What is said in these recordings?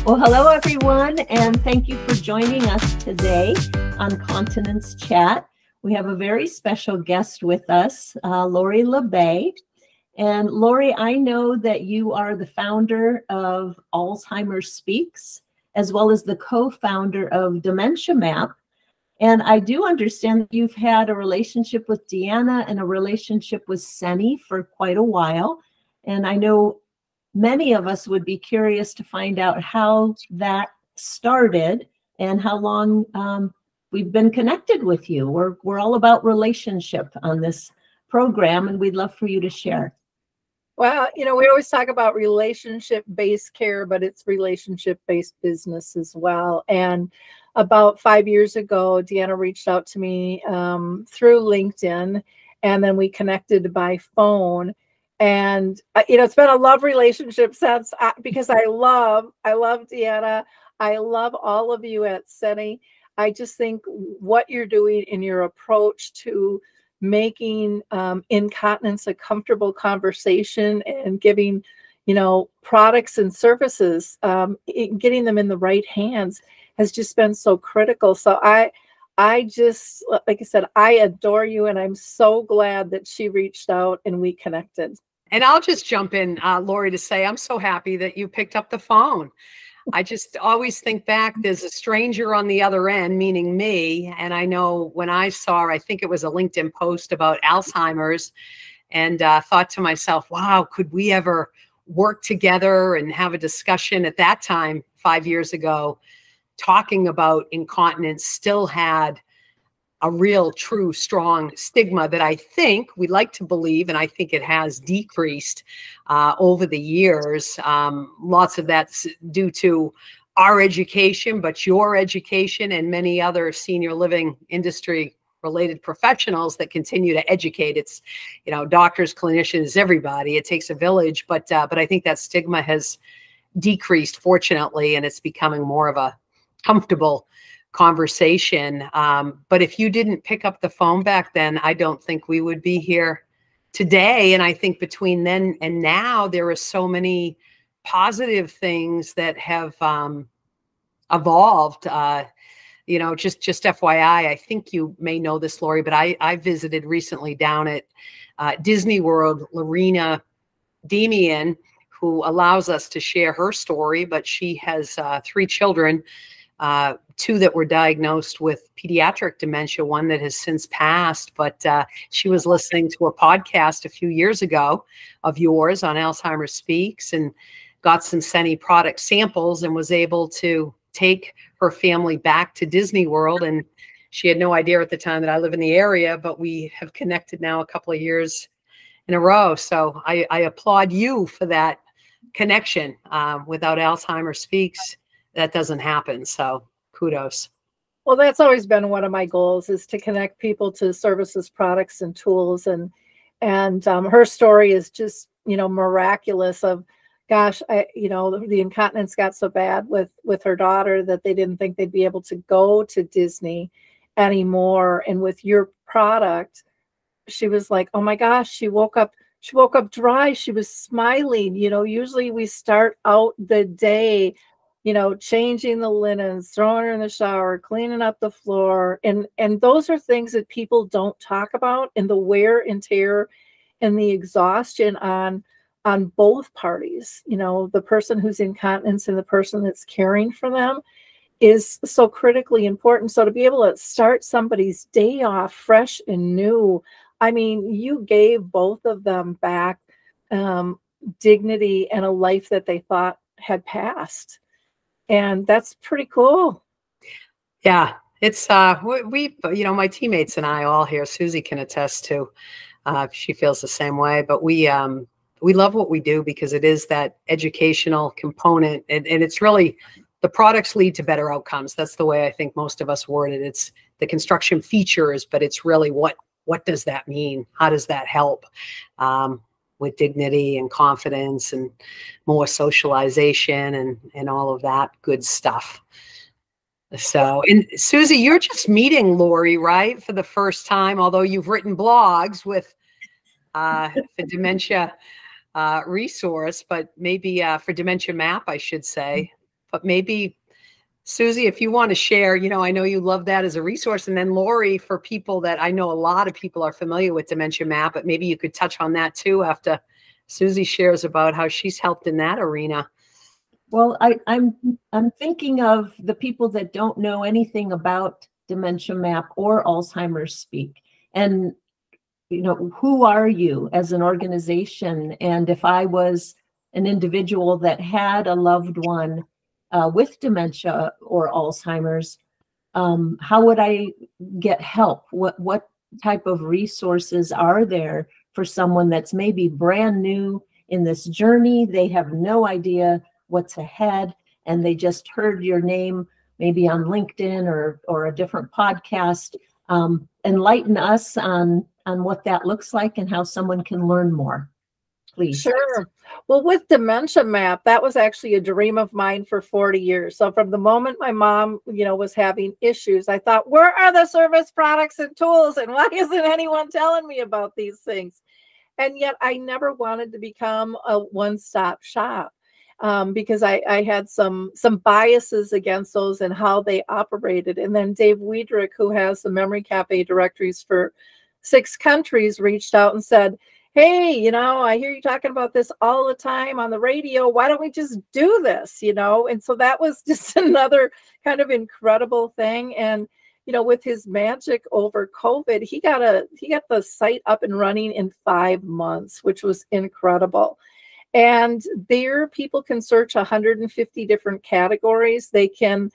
Well, hello, everyone, and thank you for joining us today on Continence Chat. We have a very special guest with us, Lori LeBay. And Lori, I know that you are the founder of Alzheimer Speaks, as well as the co-founder of Dementia Map. And I do understand that you've had a relationship with Deanna and a relationship with Seni for quite a while. And I know many of us would be curious to find out how that started and how long we've been connected with you. We're all about relationship on this program, and we'd love for you to share. Well, you know, we always talk about relationship-based care, but it's relationship-based business as well. And about 5 years ago, Deanna reached out to me through LinkedIn, and then we connected by phone. And, you know, it's been a love relationship since, because I love Deanna. I love all of you at Seni. I just think what you're doing in your approach to making incontinence a comfortable conversation and giving, you know, products and services, getting them in the right hands has just been so critical. So I just, like I said, I adore you, and I'm so glad that she reached out and we connected. And I'll just jump in, Lori, to say I'm so happy that you picked up the phone. I just always think back, there's a stranger on the other end, meaning me. And I know when I think it was a LinkedIn post about Alzheimer's, and thought to myself, wow, could we ever work together and have a discussion? At that time, 5 years ago, talking about incontinence still had a real, true, strong stigma that I think we'd like to believe, and I think it has decreased over the years. Lots of that's due to our education, but your education and many other senior living industry related professionals that continue to educate. It's, you know, doctors, clinicians, everybody. It takes a village, but I think that stigma has decreased, fortunately, and it's becoming more of a comfortable conversation. But if you didn't pick up the phone back then, I don't think we would be here today. And I think between then and now, there are so many positive things that have evolved. You know, just FYI, I think you may know this, Lori, but I visited recently down at Disney World, Lorena Demian, who allows us to share her story, but she has 3 children, 2 that were diagnosed with pediatric dementia, 1 that has since passed. But she was listening to a podcast a few years ago of yours on Alzheimer Speaks, and got some Seni product samples and was able to take her family back to Disney World. And she had no idea at the time that I live in the area, but we have connected now a couple of years in a row. So I applaud you for that connection. Without Alzheimer Speaks, that doesn't happen. So kudos. Well, that's always been one of my goals, is to connect people to services, products, and tools. And her story is just, you know, miraculous. Of, gosh, you know, the incontinence got so bad with her daughter that they didn't think they'd be able to go to Disney anymore. And with your product, she was like, oh my gosh, she woke up dry. She was smiling. You know, usually we start out the day, you know, changing the linens, throwing her in the shower, cleaning up the floor. And those are things that people don't talk about, and the wear and tear and the exhaustion on both parties. You know, the person who's incontinence and the person that's caring for them is so critically important. So to be able to start somebody's day off fresh and new, I mean, you gave both of them back dignity and a life that they thought had passed. And that's pretty cool. Yeah, it's we you know, my teammates and I all here, Suzi can attest to, she feels the same way, but we love what we do because it is that educational component, and it's really, the products lead to better outcomes. That's the way I think most of us word it. It's the construction features, but it's really what does that mean? How does that help with dignity and confidence and more socialization and all of that good stuff. So, and Suzi, you're just meeting Lori, right, for the first time, although you've written blogs with the dementia resource, but maybe for Dementia Map, I should say. But maybe, Suzi, if you want to share, I know you love that as a resource. And then Lori, for people that I know a lot of people are familiar with Dementia Map, but maybe you could touch on that too after Suzi shares about how she's helped in that arena. Well, I'm thinking of the people that don't know anything about Dementia Map or Alzheimer's Speak. And, who are you as an organization? And if I was an individual that had a loved one with dementia or Alzheimer's, how would I get help? What type of resources are there for someone that's maybe brand new in this journey? They have no idea what's ahead, and they just heard your name maybe on LinkedIn or a different podcast. Enlighten us on what that looks like and how someone can learn more, please. Sure. Well, with Dementia Map, that was actually a dream of mine for 40 years. So from the moment my mom, was having issues, I thought, where are the service products and tools? And why isn't anyone telling me about these things? And yet I never wanted to become a one-stop shop. Because I had some biases against those and how they operated. And then Dave Wiedrich, who has the Memory Cafe directories for 6 countries, reached out and said, hey, I hear you talking about this all the time on the radio. Why don't we just do this? And so that was just another kind of incredible thing. And, with his magic over COVID, he got the site up and running in 5 months, which was incredible. And there people can search 150 different categories. They can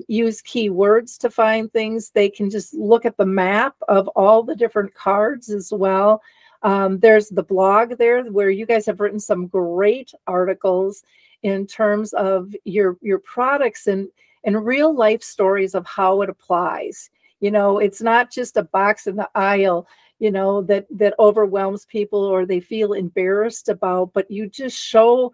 use keywords to find things. They can just look at the map of all the different cards as well. There's the blog there where you guys have written some great articles in terms of your products and real life stories of how it applies. It's not just a box in the aisle, that overwhelms people or they feel embarrassed about, but you just show,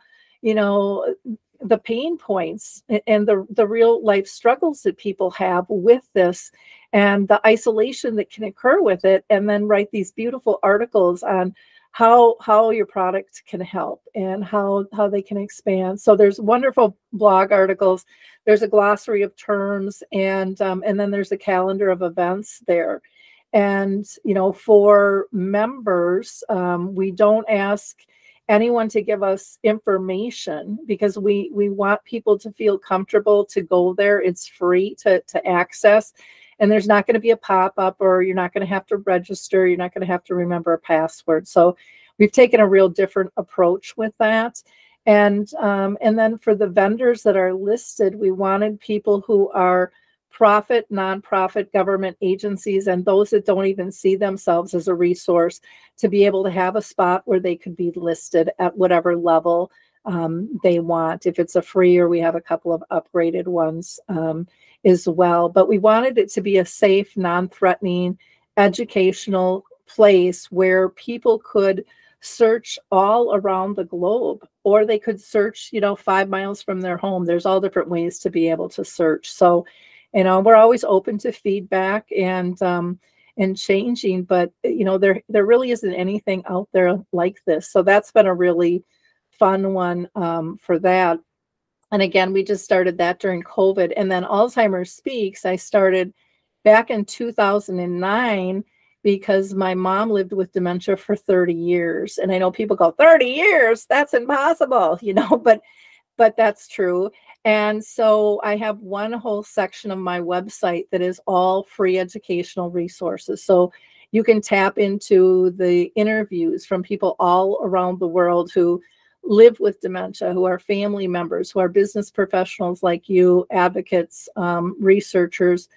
the pain points and the real life struggles that people have with this and the isolation that can occur with it. And then write these beautiful articles on how your product can help and how they can expand. So there's wonderful blog articles. There's a glossary of terms and then there's a calendar of events there. And, for members, we don't ask anyone to give us information because we want people to feel comfortable to go there. It's free to access. And there's not going to be a pop-up or you're not going to have to register. You're not going to have to remember a password. So we've taken a real different approach with that. And then for the vendors that are listed, we wanted people who are profit, nonprofit, government agencies, and those that don't even see themselves as a resource to be able to have a spot where they could be listed at whatever level they want. If it's a free or we have a couple of upgraded ones as well. But we wanted it to be a safe, non-threatening, educational place where people could search all around the globe, or they could search, 5 miles from their home. There's all different ways to be able to search. So we're always open to feedback and changing, but there really isn't anything out there like this. So that's been a really fun one for that. And again, we just started that during COVID. And then Alzheimer's Speaks, I started back in 2009 because my mom lived with dementia for 30 years. And I know people go, 30 years, that's impossible, but that's true. And so I have one whole section of my website that is all free educational resources. So you can tap into the interviews from people all around the world who live with dementia, who are family members, who are business professionals like you, advocates, researchers.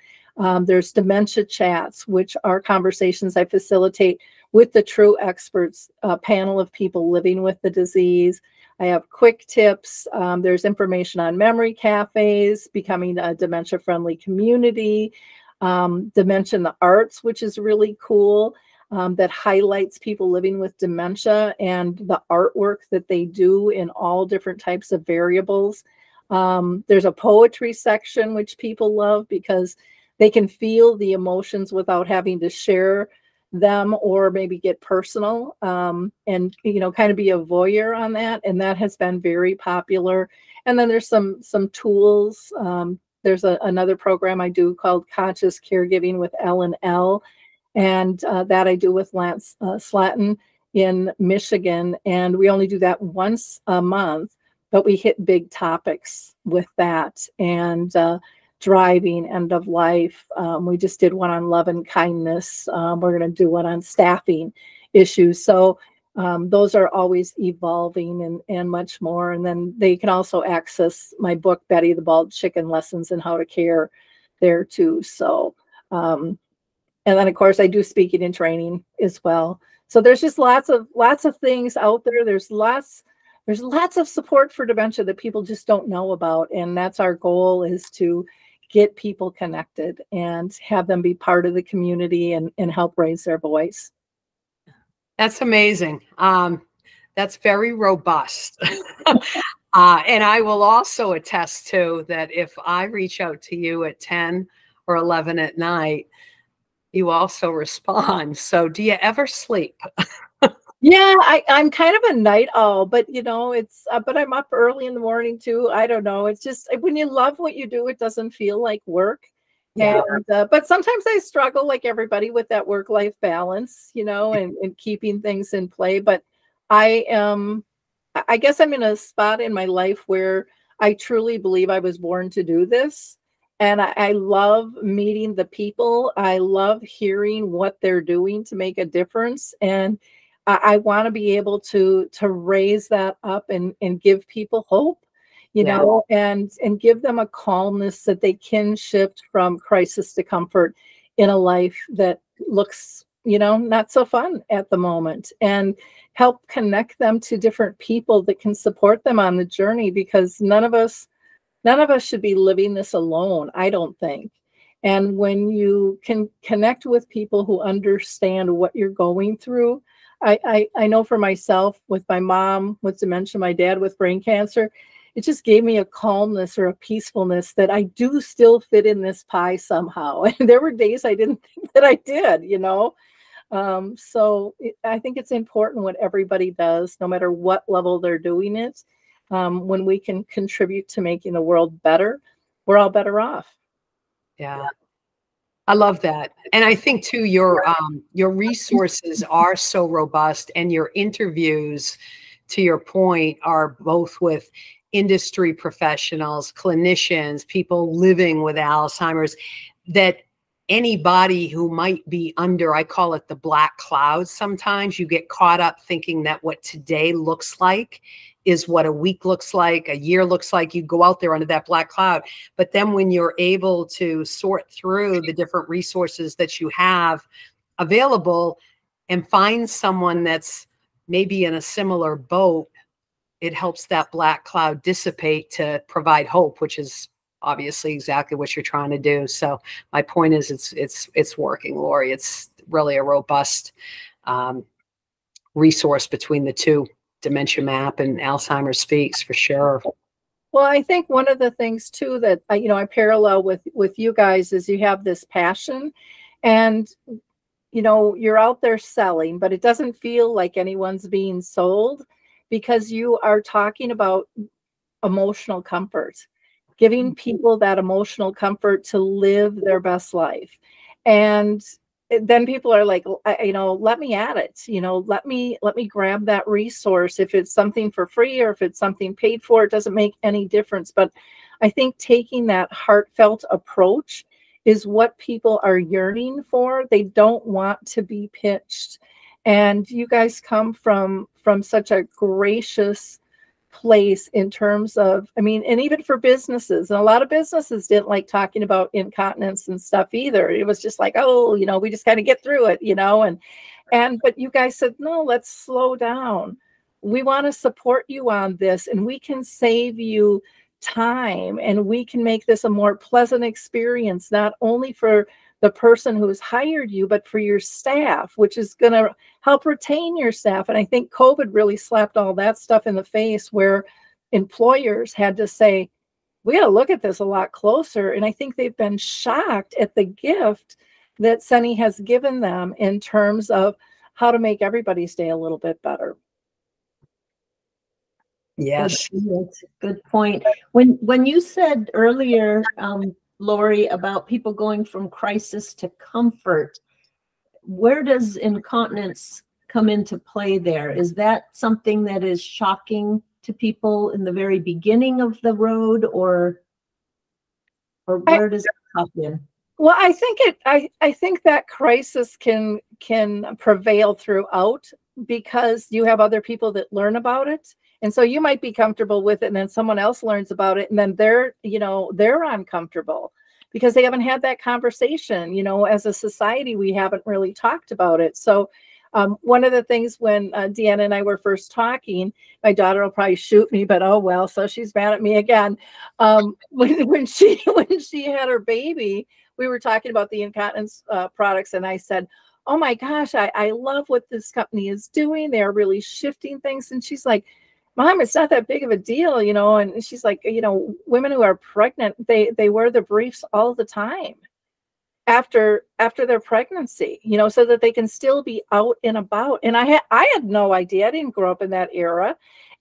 There's dementia chats, which are conversations I facilitate with the true experts, a panel of people living with the disease. I have quick tips. There's information on memory cafes, becoming a dementia-friendly community, Dementia in the Arts, which is really cool, that highlights people living with dementia and the artwork that they do in all different types of variables. There's a poetry section, which people love because they can feel the emotions without having to share them or maybe get personal, and, you know, kind of be a voyeur on that. And that has been very popular. And then there's some tools. There's another program I do called Conscious Caregiving with L&L. And that I do with Lance Slatton in Michigan. And we only do that once a month, but we hit big topics with that. And driving, end of life. We just did one on love and kindness. We're going to do one on staffing issues. So those are always evolving and much more. And then they can also access my book, Betty the Bald Chicken, Lessons in How to Care, there too. So, and then of course I do speaking and training as well. So there's just lots of things out there. There's lots of support for dementia that people just don't know about. And that's our goal, is to get people connected and have them be part of the community and help raise their voice. That's amazing. That's very robust. And I will also attest to that if I reach out to you at 10 or 11 at night, you also respond. So do you ever sleep? Yeah, I'm kind of a night owl, but you know, it's, but I'm up early in the morning too. I don't know. It's just when you love what you do, it doesn't feel like work. Yeah. And, but sometimes I struggle, like everybody, with that work-life balance, you know, and keeping things in play. But I guess I'm in a spot in my life where I truly believe I was born to do this. And I love meeting the people. I love hearing what they're doing to make a difference. And I want to be able to raise that up and give people hope, you know, and give them a calmness that they can shift from crisis to comfort in a life that looks, you know, not so fun at the moment, and help connect them to different people that can support them on the journey, because none of us should be living this alone, I don't think. And when you can connect with people who understand what you're going through, I know for myself, with my mom with dementia, my dad with brain cancer, it just gave me a calmness or a peacefulness that I do still fit in this pie somehow. And there were days I didn't think that I did, you know. So I think it's important what everybody does, no matter what level they're doing it. When we can contribute to making the world better, we're all better off. Yeah. I love that. And I think too, your resources are so robust, and your interviews, to your point, are both with industry professionals, clinicians, people living with Alzheimer's, that anybody who might be under, I call it the black cloud. Sometimes you get caught up thinking that what today looks like is what a week looks like, a year looks like. You go out there under that black cloud. But then when you're able to sort through the different resources that you have available and find someone that's maybe in a similar boat, it helps that black cloud dissipate to provide hope, which is obviously exactly what you're trying to do. So my point is, it's working, Lori. It's really a robust resource between the two, Dementia Map and Alzheimer's Speaks, for sure. Well, I think one of the things too that I parallel with you guys is you have this passion, and you're out there selling, but it doesn't feel like anyone's being sold, because you are talking about emotional comfort, giving people that emotional comfort to live their best life. And then people are like, let me at it, let me grab that resource. If it's something for free or if it's something paid for, it doesn't make any difference. But I think taking that heartfelt approach is what people are yearning for. They don't want to be pitched. And you guys come from such a gracious place in terms of, and even for businesses, and a lot of businesses didn't like talking about incontinence and stuff either. It was just like, we just kind of get through it, but you guys said, no, let's slow down. We want to support you on this, and we can save you time, and we can make this a more pleasant experience, not only for the person who's hired you, but for your staff, which is going to help retain your staff. And I think COVID really slapped all that stuff in the face, where employers had to say, we got to look at this a lot closer. And I think they've been shocked at the gift that Seni has given them in terms of how to make everybody's day a little bit better. Yes. Good point. When you said earlier, Lori, about people going from crisis to comfort, where does incontinence come into play there? Is that something that is shocking to people in the very beginning of the road, or where does it come in? Well, I think that crisis can prevail throughout, because you have other people that learn about it. And so you might be comfortable with it, and then someone else learns about it, and then they're uncomfortable because they haven't had that conversation. As a society, we haven't really talked about it. So one of the things when Deanna and I were first talking, my daughter will probably shoot me, but oh well, so she's mad at me again. When she had her baby, we were talking about the incontinence products, and I said, oh my gosh, I love what this company is doing. They're really shifting things. And she's like, Mom, it's not that big of a deal, And she's like, women who are pregnant, they wear the briefs all the time after their pregnancy, so that they can still be out and about. And I had no idea. I didn't grow up in that era.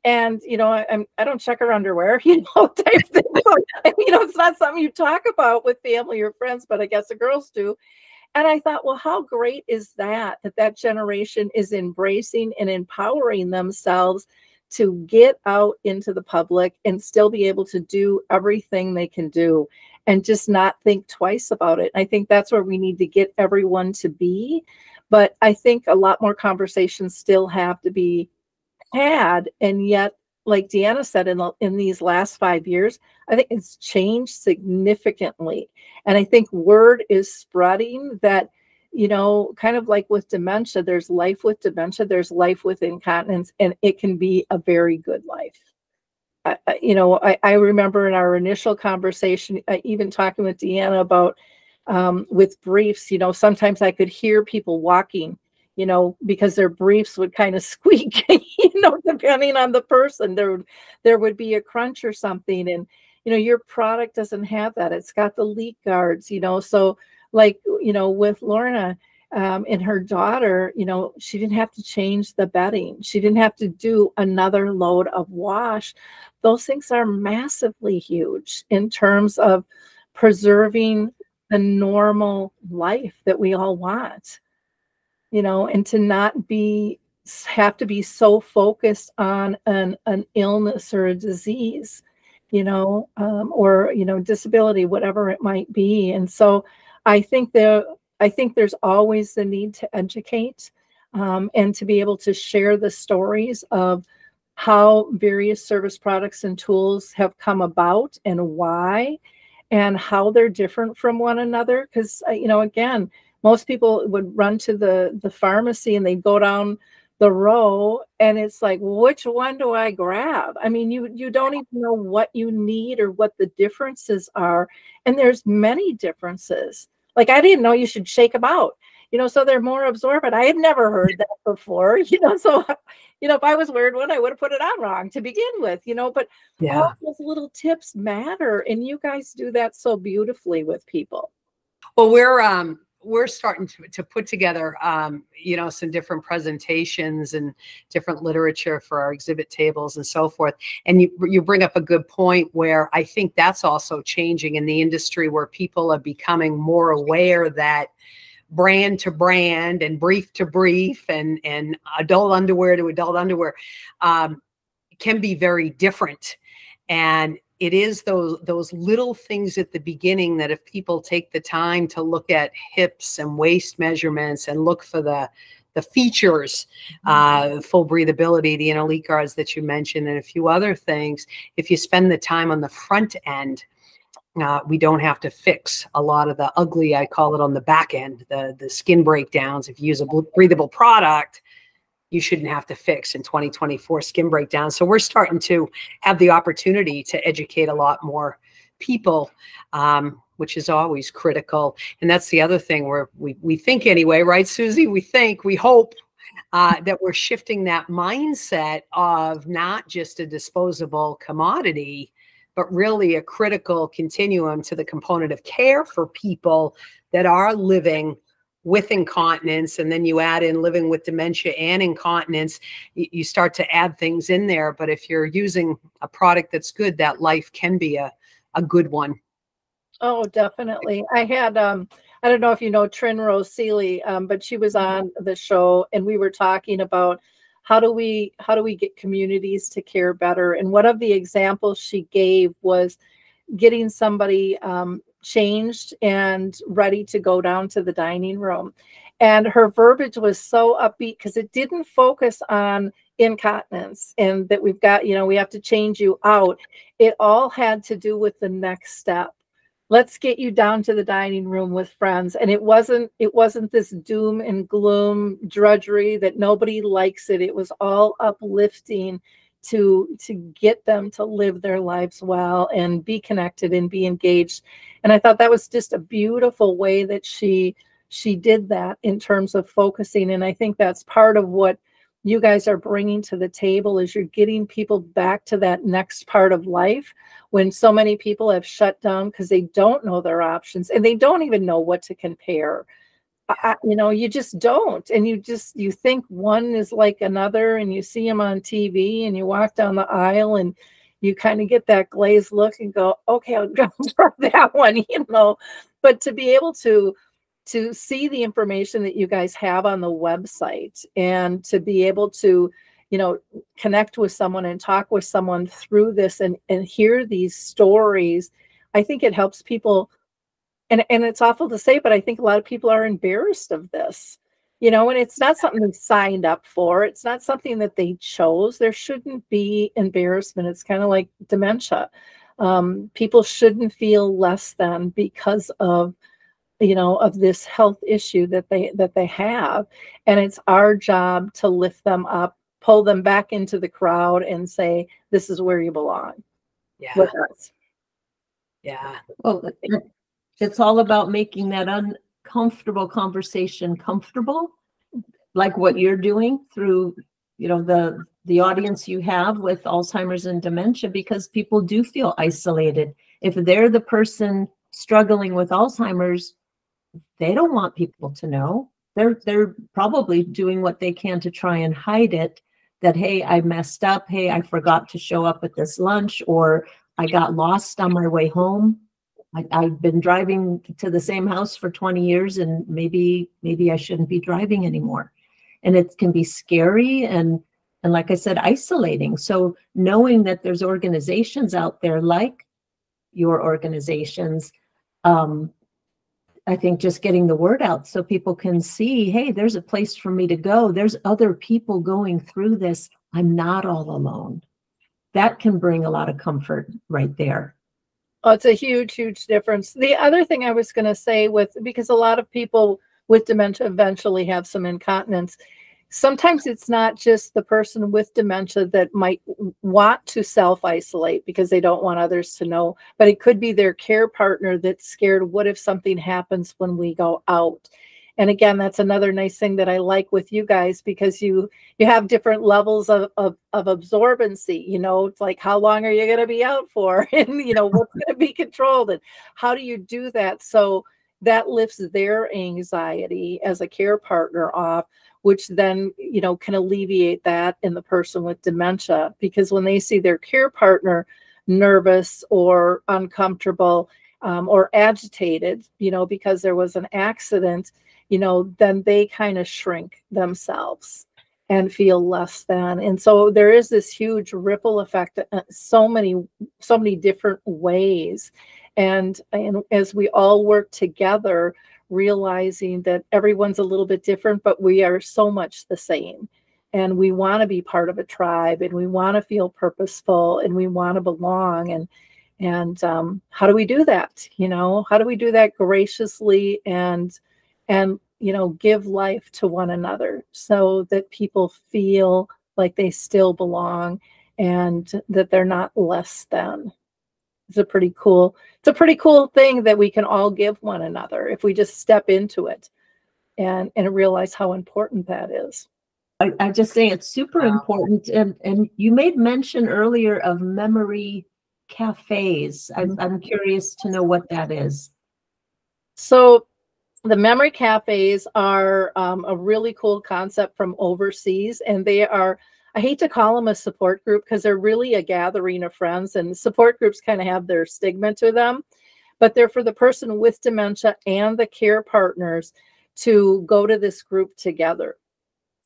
And, I don't check her underwear, type thing. So, it's not something you talk about with family or friends, but I guess the girls do. And I thought, well, how great is that generation is embracing and empowering themselves to get out into the public and still be able to do everything they can do and just not think twice about it. I think that's where we need to get everyone to be. But I think a lot more conversations still have to be had. And yet, like Deanna said, in these last 5 years, I think it's changed significantly. And I think word is spreading that, kind of like with dementia, there's life with dementia, there's life with incontinence, and it can be a very good life. I remember in our initial conversation, even talking with Deanna about with briefs, sometimes I could hear people walking, because their briefs would kind of squeak, depending on the person. There would be a crunch or something. And, your product doesn't have that. It's got the leak guards, so like, with Lorna and her daughter, she didn't have to change the bedding. She didn't have to do another load of wash. Those things are massively huge in terms of preserving the normal life that we all want, and to not have to be so focused on an illness or a disease, or, disability, whatever it might be. And so I think there's always the need to educate and to be able to share the stories of how various service products and tools have come about and why, and how they're different from one another. Because, again, most people would run to the pharmacy and they go down the row and it's like, which one do I grab? I mean, you don't even know what you need or what the differences are. And there's many differences. Like, I didn't know you should shake them out, so they're more absorbent. I had never heard that before, so, if I was wearing one, I would have put it on wrong to begin with, but Yeah. all those little tips matter. And you guys do that so beautifully with people. Well, we're starting to put together, some different presentations and different literature for our exhibit tables and so forth. And you bring up a good point where I think that's also changing in the industry, where people are becoming more aware that brand to brand and brief to brief and adult underwear to adult underwear can be very different. And it is those little things at the beginning that if people take the time to look at hips and waist measurements and look for the features, full breathability, the inner leak guards that you mentioned, and a few other things, if you spend the time on the front end, we don't have to fix a lot of the ugly, I call it, on the back end, the skin breakdowns. If you use a breathable product, you shouldn't have to fix in 2024 skin breakdown. So we're starting to have the opportunity to educate a lot more people, which is always critical. And that's the other thing where we think anyway, right, Suzi? We hope that we're shifting that mindset of not just a disposable commodity, but really a critical continuum to the component of care for people that are living with incontinence, and then you add in living with dementia and incontinence, you start to add things in there. But if you're using a product that's good, that life can be a good one. Oh, definitely. I had, I don't know if you know Trin Rose Seeley, but she was on the show, and we were talking about how do we get communities to care better. And one of the examples she gave was getting somebody changed and ready to go down to the dining room. And her verbiage was so upbeat because it didn't focus on incontinence and that we've got, you know, we have to change you out. It all had to do with the next step. Let's get you down to the dining room with friends. And it wasn't this doom and gloom drudgery that nobody likes it. It was all uplifting to get them to live their lives well and be connected and be engaged. And I thought that was just a beautiful way that she did that in terms of focusing. And I think that's part of what you guys are bringing to the table, is you're getting people back to that next part of life when so many people have shut down because they don't know their options and they don't even know what to compare. You know, you just don't. And you think one is like another, and you see them on TV and you walk down the aisle and you kind of get that glazed look and go, okay, I'll go for that one, you know. But to be able to see the information that you guys have on the website and to be able to, you know, connect with someone and talk with someone through this and hear these stories, I think it helps people. And it's awful to say, but I think a lot of people are embarrassed of this, you know, and it's not something they signed up for. It's not something that they chose. There shouldn't be embarrassment. It's kind of like dementia. People shouldn't feel less than because of, you know, of this health issue that they have. And it's our job to lift them up, pull them back into the crowd and say, this is where you belong. Yeah. With us. Yeah. Well, it's all about making that uncomfortable conversation comfortable, like what you're doing through, you know, the audience you have with Alzheimer's and dementia, because people do feel isolated. If they're the person struggling with Alzheimer's, they don't want people to know. They're probably doing what they can to try and hide it, that, hey, I messed up. Hey, I forgot to show up at this lunch, or I got lost on my way home. I've been driving to the same house for 20 years and maybe I shouldn't be driving anymore. And it can be scary and like I said, isolating. So knowing that there's organizations out there like your organizations, I think just getting the word out so people can see, hey, there's a place for me to go. There's other people going through this. I'm not all alone. That can bring a lot of comfort right there. Oh, it's a huge, huge difference. The other thing I was going to say because a lot of people with dementia eventually have some incontinence. Sometimes it's not just the person with dementia that might want to self-isolate because they don't want others to know, but it could be their care partner that's scared. What if something happens when we go out? And again, that's another nice thing that I like with you guys, because you have different levels of absorbency. You know, it's like, how long are you going to be out for? And, you know, what's going to be controlled? And how do you do that? So that lifts their anxiety as a care partner off, which then, you know, can alleviate that in the person with dementia. Because when they see their care partner nervous or uncomfortable or agitated, you know, because there was an accident, you know, then they kind of shrink themselves and feel less than. And so there is this huge ripple effect, so many different ways. And as we all work together, realizing that everyone's a little bit different, but we are so much the same. And we want to be part of a tribe, and we want to feel purposeful, and we want to belong. And how do we do that? You know, how do we do that graciously and you know, give life to one another so that people feel like they still belong and that they're not less than? It's a pretty cool thing that we can all give one another if we just step into it and realize how important that is. I just say it's super important. And you made mention earlier of memory cafes. I'm curious to know what that is. So The memory cafes are a really cool concept from overseas, and they are, I hate to call them a support group because they're really a gathering of friends, and support groups kind of have their stigma to them, but they're for the person with dementia and the care partners to go to this group together.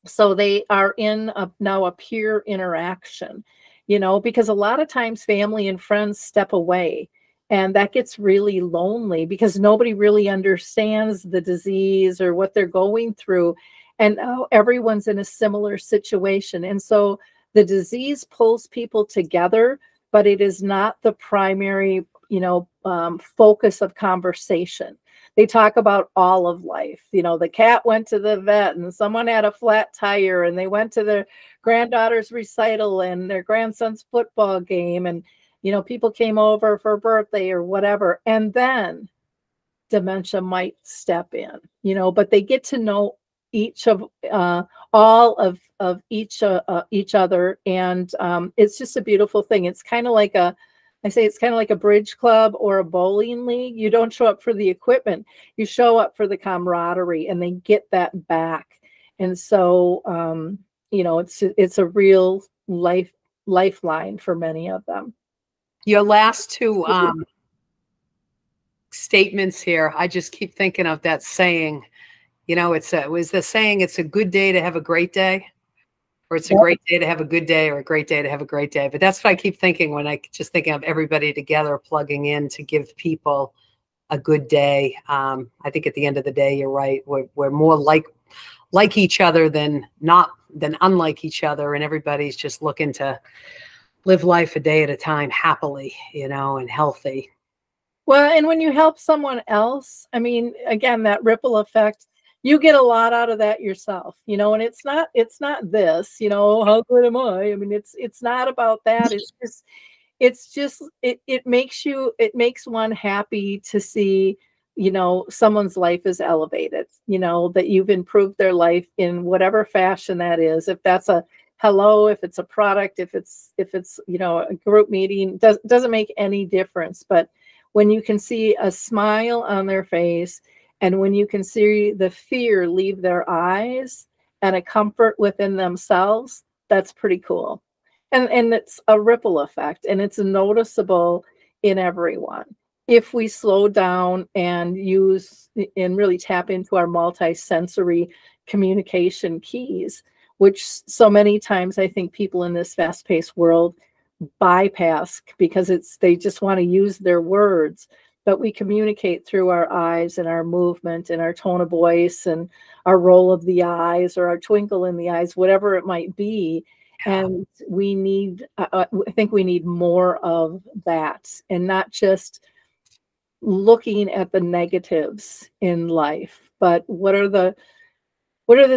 So they are in now a peer interaction, you know, because a lot of times family and friends step away. And that gets really lonely because nobody really understands the disease or what they're going through. And now everyone's in a similar situation. And so the disease pulls people together, but it is not the primary, you know, focus of conversation. They talk about all of life. You know, the cat went to the vet and someone had a flat tire, and they went to their granddaughter's recital and their grandson's football game. And you know, people came over for a birthday or whatever, and then dementia might step in, you know, but they get to know each of all of each other. And it's just a beautiful thing. It's kind of like I say it's kind of like a bridge club or a bowling league. You don't show up for the equipment, you show up for the camaraderie, and they get that back. And so, you know, it's a real lifeline for many of them. Your last two statements here, I just keep thinking of that saying, you know, it was the saying, it's a good day to have a great day, or it's a great day to have a good day, or a great day to have a great day. But that's what I keep thinking when I just thinking of everybody together plugging in to give people a good day. I think at the end of the day, you're right. We're more like each other than unlike each other. And everybody's just looking to live life a day at a time happily, you know, and healthy. Well, and when you help someone else, I mean, again, that ripple effect, you get a lot out of that yourself, you know, and it's not this, you know, how good am I? I mean, it's not about that. It makes one happy to see, you know, someone's life is elevated, you know, that you've improved their life in whatever fashion that is. If that's a hello, if it's a product, if it's, you know, a group meeting, doesn't make any difference. But when you can see a smile on their face, and when you can see the fear leave their eyes and a comfort within themselves, that's pretty cool. And it's a ripple effect, and it's noticeable in everyone. If we slow down and use and really tap into our multi-sensory communication keys, which so many times I think people in this fast-paced world bypass because they just want to use their words, but we communicate through our eyes and our movement and our tone of voice and our roll of the eyes or our twinkle in the eyes, whatever it might be. And we need, I think we need more of that, and not just looking at the negatives in life, but what are the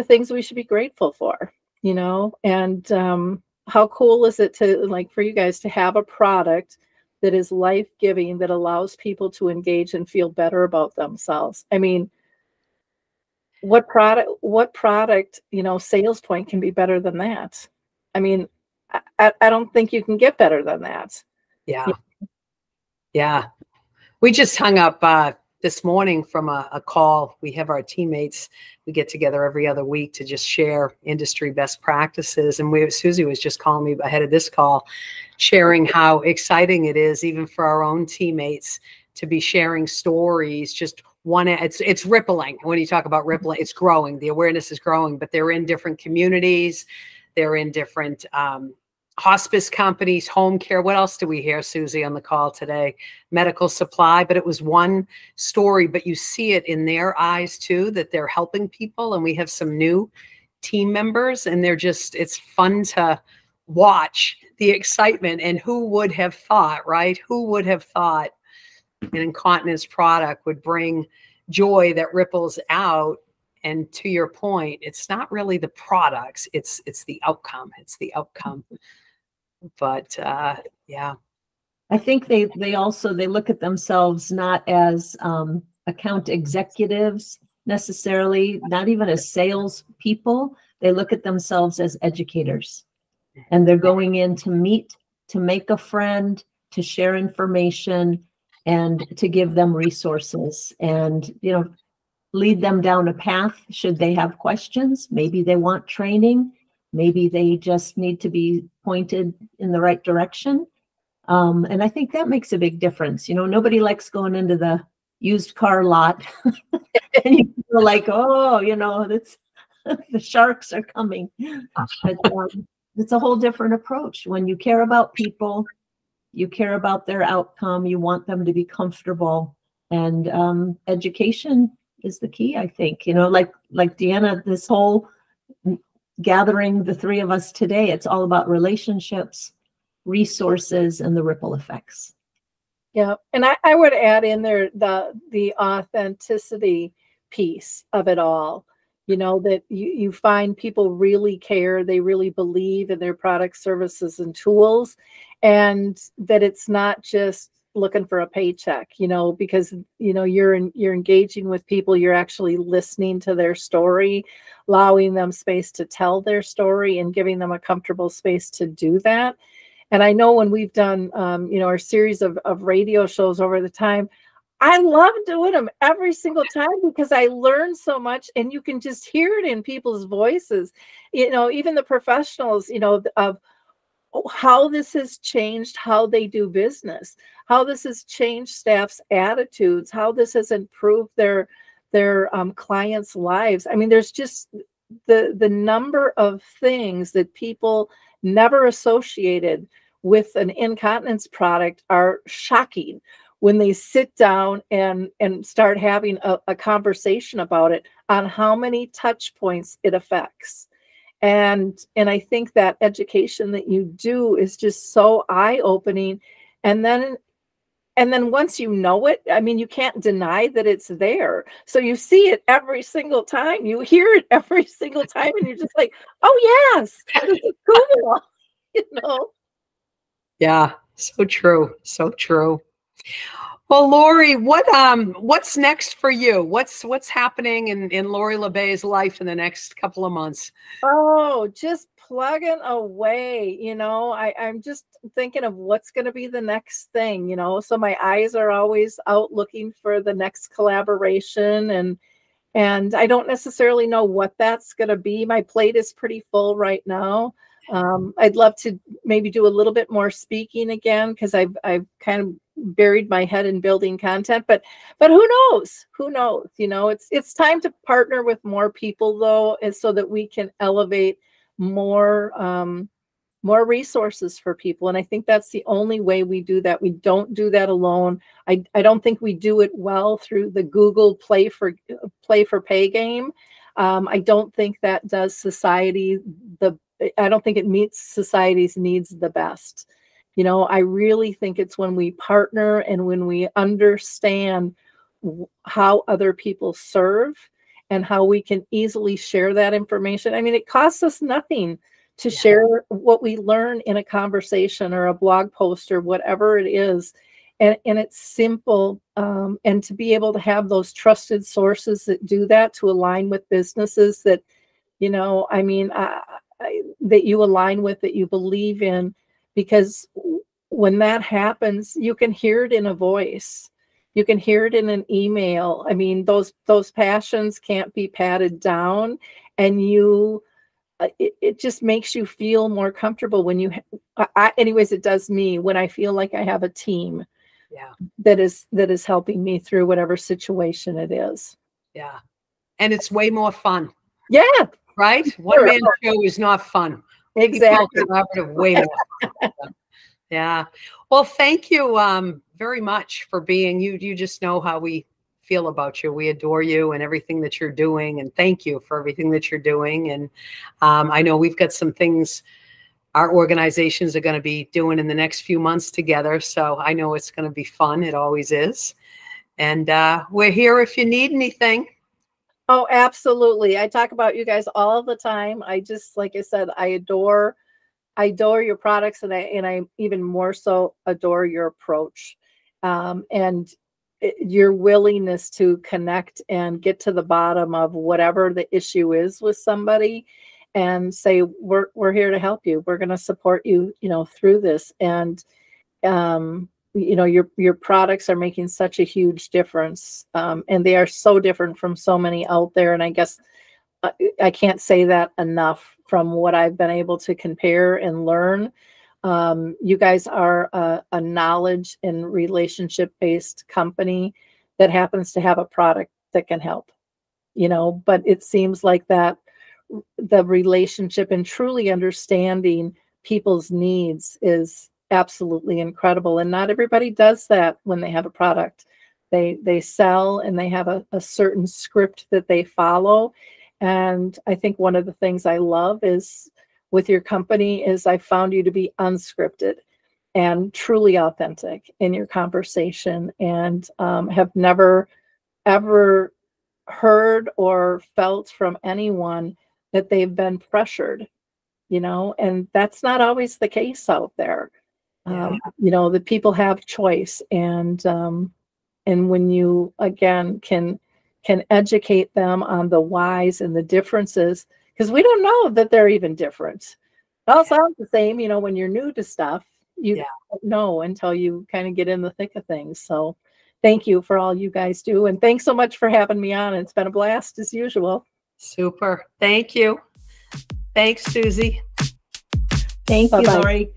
things we should be grateful for, you know? And how cool is it to, like, for you guys to have a product that is life-giving, that allows people to engage and feel better about themselves? I mean, what product, you know, sales point can be better than that? I mean, I don't think you can get better than that. Yeah. Yeah. We just hung up this morning from a call. We have our teammates. We get together every other week to just share industry best practices. And Suzi was just calling me ahead of this call, sharing how exciting it is, even for our own teammates, to be sharing stories. Just it's rippling. When you talk about rippling, it's growing. The awareness is growing, but they're in different communities. They're in different hospice companies, home care. What else do we hear, Suzi, on the call today? Medical supply, but it was one story, but you see it in their eyes too, that they're helping people. And we have some new team members, and it's fun to watch the excitement. And who would have thought, right? Who would have thought an incontinence product would bring joy that ripples out? And to your point, it's not really the products, it's the outcome. It's the outcome. But yeah, I think they look at themselves not as account executives necessarily, not even as sales people. They look at themselves as educators, and they're going in to meet, to make a friend, to share information, and to give them resources. And, you know, lead them down a path should they have questions. Maybe they want training. Maybe they just need to be pointed in the right direction. And I think that makes a big difference. You know, nobody likes going into the used car lot and you feel like, oh, you know, that's the sharks are coming. But it's a whole different approach. When you care about people, you care about their outcome, you want them to be comfortable, and education is the key, I think. You know, like Deanna, this whole gathering, the three of us today, it's all about relationships, resources, and the ripple effects. Yeah, and I would add in there the authenticity piece of it all. You know, that you find people really care, they really believe in their products, services, and tools, and that it's not just looking for a paycheck, you know, because, you know, you're engaging with people, you're actually listening to their story, allowing them space to tell their story and giving them a comfortable space to do that. And I know when we've done, you know, our series of radio shows over the time, I love doing them every single time because I learn so much, and you can just hear it in people's voices, you know, even the professionals, you know, of how this has changed how they do business, how this has changed staff's attitudes, how this has improved their clients' lives. I mean, there's just the number of things that people never associated with an incontinence product are shocking when they sit down and start having a conversation about it, on how many touch points it affects. And I think that education that you do is just so eye-opening. And then once you know it, I mean, you can't deny that it's there. So you see it every single time, you hear it every single time, and you're just like, oh yes, this is cool. You know? Yeah, so true. So true. Well, Lori, what's next for you? What's happening in Lori LeBay's life in the next couple of months? Oh, just plugging away. You know, I'm just thinking of what's going to be the next thing, you know, so my eyes are always out looking for the next collaboration, and I don't necessarily know what that's going to be. My plate is pretty full right now. I'd love to maybe do a little bit more speaking again, because I've kind of buried my head in building content, but who knows? You know, it's time to partner with more people, though, and so that we can elevate more resources for people. And I think that's the only way we do that. We don't do that alone. I don't think we do it well through the Google play for pay game. I don't think that does society I don't think it meets society's needs the best. You know, I really think it's when we partner and when we understand how other people serve and how we can easily share that information. I mean, it costs us nothing to share what we learn in a conversation or a blog post or whatever it is. And it's simple. And to be able to have those trusted sources that do that, to align with businesses that, you know, I mean, that you align with, that you believe in, because when that happens, you can hear it in a voice. You can hear it in an email. I mean, those passions can't be patted down, and it just makes you feel more comfortable when you, anyways, it does me when I feel like I have a team that is helping me through whatever situation it is. Yeah. And it's way more fun. Yeah. Right? One man show is not fun. Exactly. Collaborative, way more fun. Yeah. Well, thank you very much for being, you just know how we feel about you. We adore you and everything that you're doing. And thank you for everything that you're doing. And I know we've got some things our organizations are going to be doing in the next few months together. So I know it's going to be fun. It always is. And we're here if you need anything. Oh, absolutely. I talk about you guys all the time. I just, like I said, I adore your products, and I even more so adore your approach, and your willingness to connect and get to the bottom of whatever the issue is with somebody, and say, we're here to help you. We're going to support you, you know, through this. And you know, your products are making such a huge difference, and they are so different from so many out there. And I guess I can't say that enough from what I've been able to compare and learn. You guys are a knowledge and relationship-based company that happens to have a product that can help, you know, but it seems like that the relationship and truly understanding people's needs is absolutely incredible. And not everybody does that when they have a product. They sell and they have a certain script that they follow. And I think one of the things I love is with your company is I found you to be unscripted and truly authentic in your conversation, and have never ever heard or felt from anyone that they've been pressured, you know, and that's not always the case out there. You know, the people have choice, and when you again can educate them on the whys and the differences, because we don't know that they're even different. It all sounds the same, you know, when you're new to stuff, you don't know until you kind of get in the thick of things. So thank you for all you guys do. And thanks so much for having me on. It's been a blast as usual. Super. Thank you. Thanks, Suzi. Thank you, Lori.